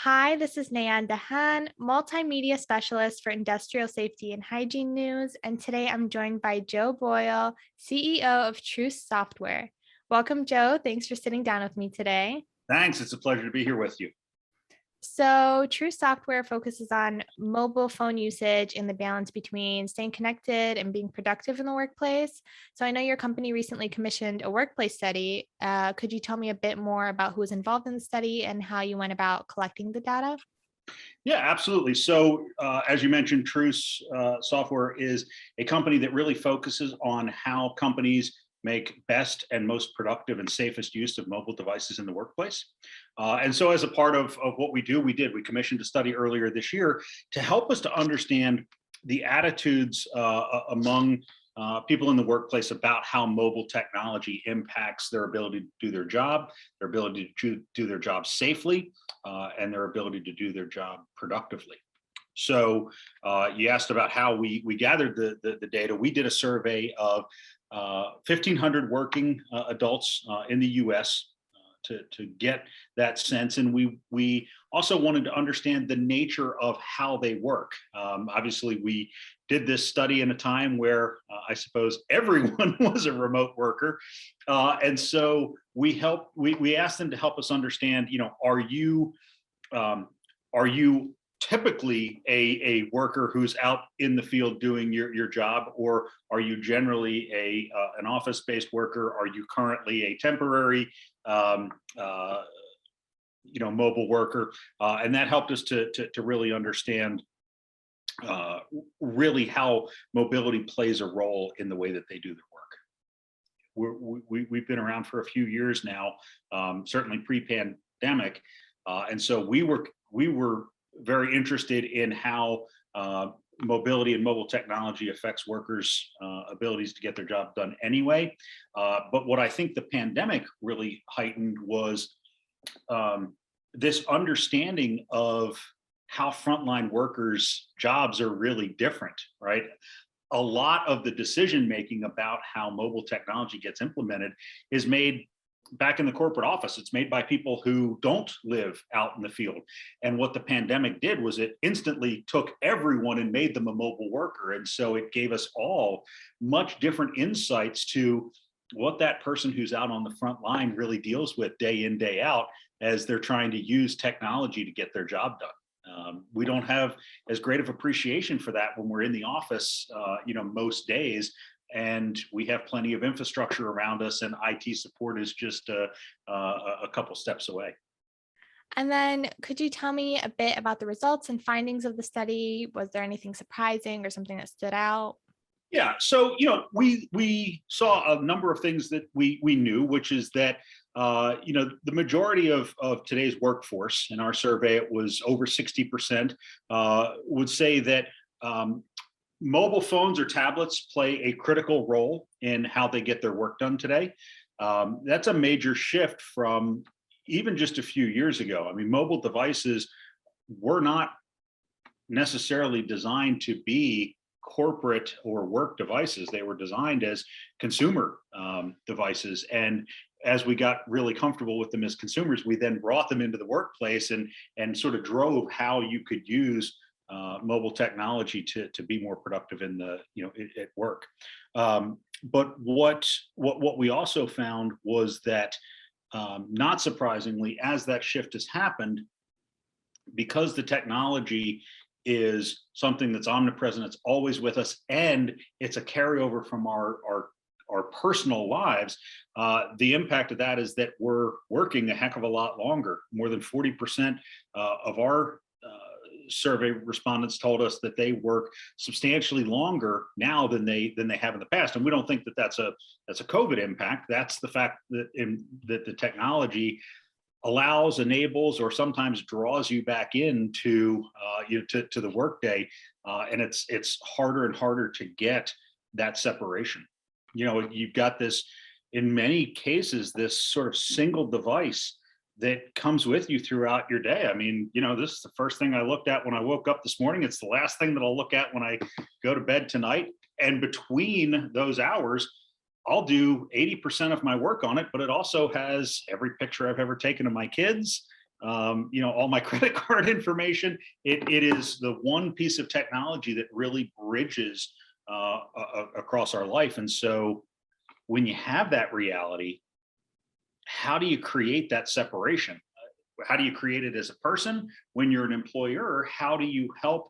Hi, this is Layan Dahhan, multimedia specialist for industrial safety and hygiene news. And today I'm joined by Joe Boyle, CEO of TRUCE Software. Welcome, Joe. Thanks for sitting down with me today. Thanks. It's a pleasure to be here with you. So, TRUCE Software focuses on mobile phone usage and the balance between staying connected and being productive in the workplace. So, I know your company recently commissioned a workplace study. Could you tell me a bit more about who was involved in the study and how you went about collecting the data? Yeah, absolutely. So, as you mentioned, Truce Software is a company that really focuses on how companies make best and most productive and safest use of mobile devices in the workplace. And so, as a part of what we do, we commissioned a study earlier this year to help us to understand the attitudes among people in the workplace about how mobile technology impacts their ability to do their job, their ability to do their job safely, and their ability to do their job productively. So you asked about how we gathered the data. We did a survey of 1,500 working adults in the U.S. To get that sense, and we also wanted to understand the nature of how they work. Obviously, we did this study in a time where I suppose everyone was a remote worker, and so we asked them to help us understand. Are you typically a worker who's out in the field doing your job, or are you generally an office-based worker? Are you currently a temporary mobile worker? And that helped us to really understand really how mobility plays a role in the way that they do their work. We've been around for a few years now, certainly pre-pandemic, and so we were very interested in how mobility and mobile technology affects workers' abilities to get their job done anyway. But what I think the pandemic really heightened was this understanding of how frontline workers' jobs are really different, right? A lot of the decision making about how mobile technology gets implemented is made back in the corporate office. It's made by people who don't live out in the field. And what the pandemic did was it instantly took everyone and made them a mobile worker. And so it gave us all much different insights to what that person who's out on the front line really deals with day in, day out, as they're trying to use technology to get their job done. We don't have as great of appreciation for that when we're in the office, most days, and we have plenty of infrastructure around us, and IT support is just a couple steps away. And then could you tell me a bit about the results and findings of the study? Was there anything surprising or something that stood out? Yeah, so we saw a number of things that we knew, which is that the majority of today's workforce, in our survey it was over 60%, would say that mobile phones or tablets play a critical role in how they get their work done today. That's a major shift from even just a few years ago. I mean, mobile devices were not necessarily designed to be corporate or work devices. They were designed as consumer devices. And as we got really comfortable with them as consumers, we then brought them into the workplace and sort of drove how you could use mobile technology to be more productive in at work. But what we also found was that, not surprisingly, as that shift has happened, because the technology is something that's omnipresent, it's always with us, and it's a carryover from our personal lives. The impact of that is that we're working a heck of a lot longer. More than 40% of our survey respondents told us that they work substantially longer now than they have in the past, and we don't think that that's a COVID impact. That's the fact that that the technology allows, enables, or sometimes draws you back into to the workday, and it's harder and harder to get that separation. You've got this, in many cases, this sort of single device that comes with you throughout your day. I mean, this is the first thing I looked at when I woke up this morning. It's the last thing that I'll look at when I go to bed tonight. And between those hours, I'll do 80% of my work on it, but it also has every picture I've ever taken of my kids. all my credit card information. It is the one piece of technology that really bridges across our life. And so when you have that reality, how do you create that separation? How do you create it as a person? When you're an employer, how do you help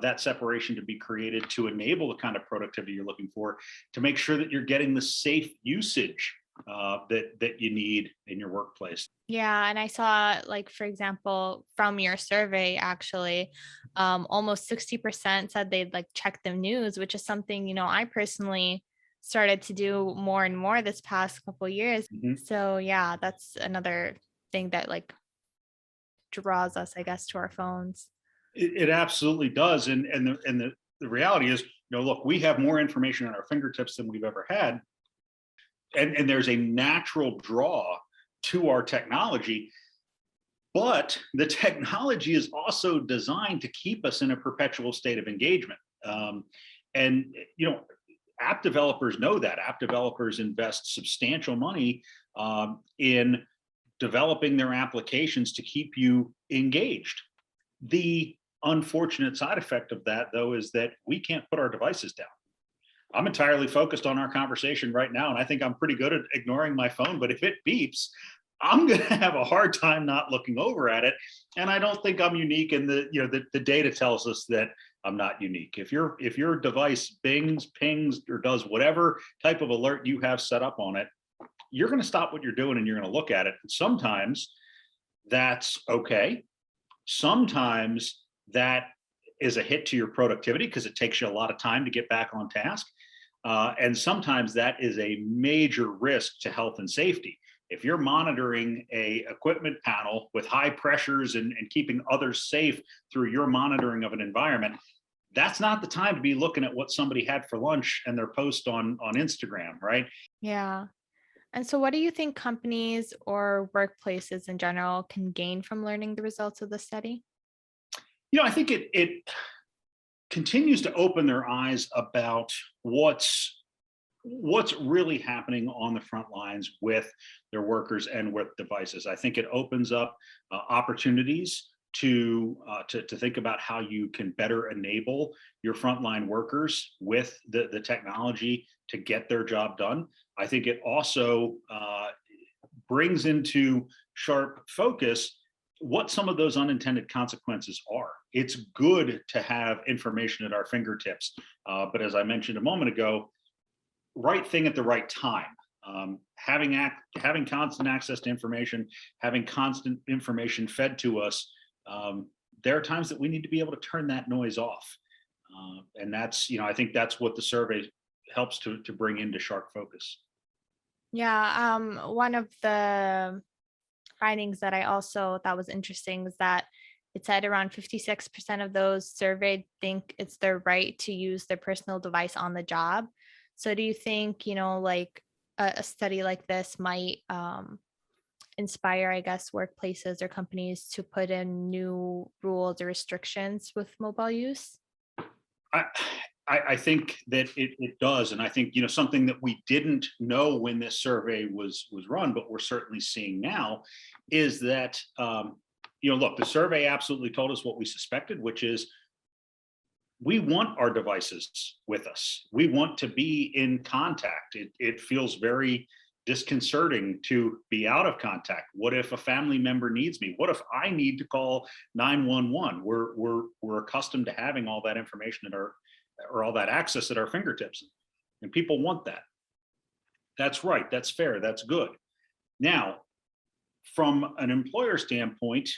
that separation to be created to enable the kind of productivity you're looking for, to make sure that you're getting the safe usage that you need in your workplace? Yeah, and I saw, like, for example, from your survey, actually, almost 60% said they'd like check the news, which is something, I personally started to do more and more this past couple years. Mhm. So yeah, that's another thing that like draws us, I guess, to our phones. It absolutely does. And the reality is, look, we have more information at our fingertips than we've ever had. And there's a natural draw to our technology, but the technology is also designed to keep us in a perpetual state of engagement. And app developers know that. App developers invest substantial money in developing their applications to keep you engaged. The unfortunate side effect of that, though, is that we can't put our devices down. I'm entirely focused on our conversation right now, and I think I'm pretty good at ignoring my phone. But if it beeps, I'm going to have a hard time not looking over at it. And I don't think I'm unique. And the data tells us that I'm not unique. If your device bings, pings, or does whatever type of alert you have set up on it, you're going to stop what you're doing and you're going to look at it. And sometimes that's okay. Sometimes that is a hit to your productivity because it takes you a lot of time to get back on task. And sometimes that is a major risk to health and safety. If you're monitoring a equipment panel with high pressures and keeping others safe through your monitoring of an environment, that's not the time to be looking at what somebody had for lunch and their post on Instagram, right? Yeah. And so what do you think companies or workplaces in general can gain from learning the results of the study? I think it continues to open their eyes about what's really happening on the front lines with their workers and with devices. I think it opens up opportunities to think about how you can better enable your frontline workers with the technology to get their job done. I think it also brings into sharp focus what some of those unintended consequences are. It's good to have information at our fingertips, but as I mentioned a moment ago, right thing at the right time. Having constant access to information, having constant information fed to us. There are times that we need to be able to turn that noise off, and that's I think that's what the survey helps to bring into sharp focus. Yeah, one of the findings that I also thought was interesting is that it said around 56% of those surveyed think it's their right to use their personal device on the job. So do you think, like a study like this might inspire, I guess, workplaces or companies to put in new rules or restrictions with mobile use? I, I think that it does, and I think something that we didn't know when this survey was run, but we're certainly seeing now, is that look, the survey absolutely told us what we suspected, which is we want our devices with us. We want to be in contact. It feels very disconcerting to be out of contact. What if a family member needs me? What if I need to call 911? We're accustomed to having all that information or all that access at our fingertips, and people want that. That's right. That's fair. That's good. Now, from an employer standpoint,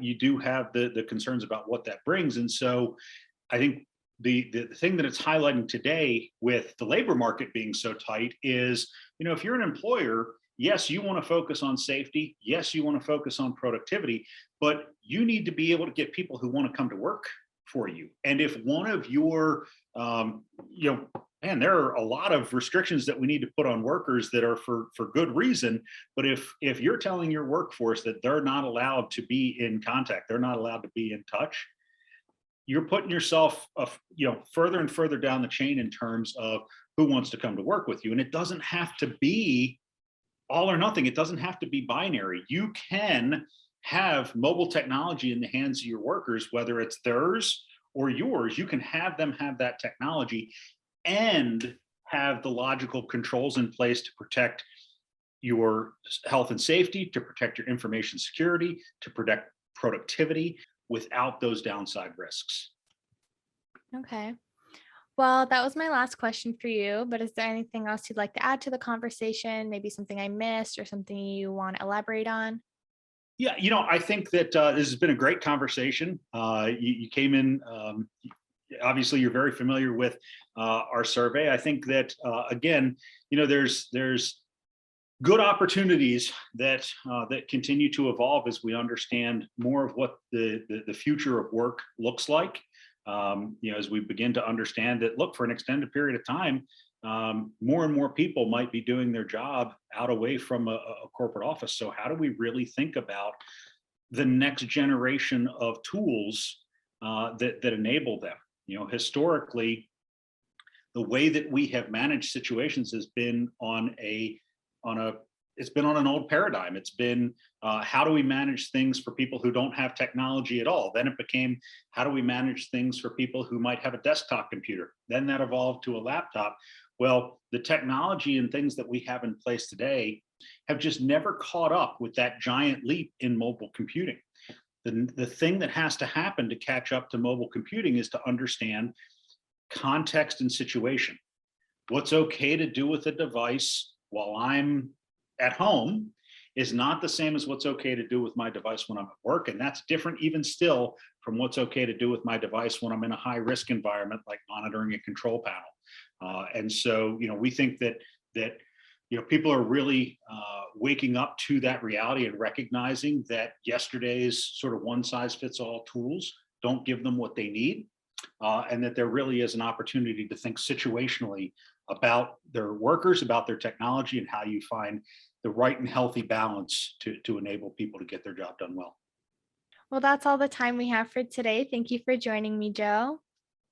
you do have the concerns about what that brings, and so I think the thing that it's highlighting today with the labor market being so tight is, if you're an employer, yes, you want to focus on safety. Yes, you want to focus on productivity, but you need to be able to get people who want to come to work for you. And if one of your, man, there are a lot of restrictions that we need to put on workers that are for good reason. But if you're telling your workforce that they're not allowed to be in contact, they're not allowed to be in touch, you're putting yourself, further and further down the chain in terms of who wants to come to work with you. And it doesn't have to be all or nothing. It doesn't have to be binary. You can have mobile technology in the hands of your workers, whether it's theirs or yours. You can have them have that technology and have the logical controls in place to protect your health and safety, to protect your information security, to protect productivity without those downside risks. Okay. Well, that was my last question for you, but is there anything else you'd like to add to the conversation? Maybe something I missed or something you want to elaborate on? Yeah, I think that this has been a great conversation. You came in, obviously, you're very familiar with our survey. I think that again, there's good opportunities that continue to evolve as we understand more of what the future of work looks like. As we begin to understand that, look, for an extended period of time, more and more people might be doing their job out away from a corporate office. So how do we really think about the next generation of tools that enable them? Historically, the way that we have managed situations has been on it's been on an old paradigm. It's been how do we manage things for people who don't have technology at all? Then it became how do we manage things for people who might have a desktop computer? Then that evolved to a laptop. Well, the technology and things that we have in place today have just never caught up with that giant leap in mobile computing. The thing that has to happen to catch up to mobile computing is to understand context and situation. What's okay to do with a device while I'm at home is not the same as what's okay to do with my device when I'm at work. And that's different even still from what's okay to do with my device when I'm in a high risk environment, like monitoring a control panel. And so, we think that people are really waking up to that reality and recognizing that yesterday's sort of one size fits all tools don't give them what they need. And that there really is an opportunity to think situationally about their workers, about their technology, and how you find the right and healthy balance to enable people to get their job done well. Well, that's all the time we have for today. Thank you for joining me, Joe.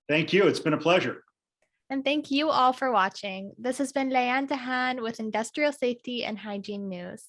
Thank you. It's been a pleasure. And thank you all for watching. This has been Layan Dahhan with Industrial Safety and Hygiene News.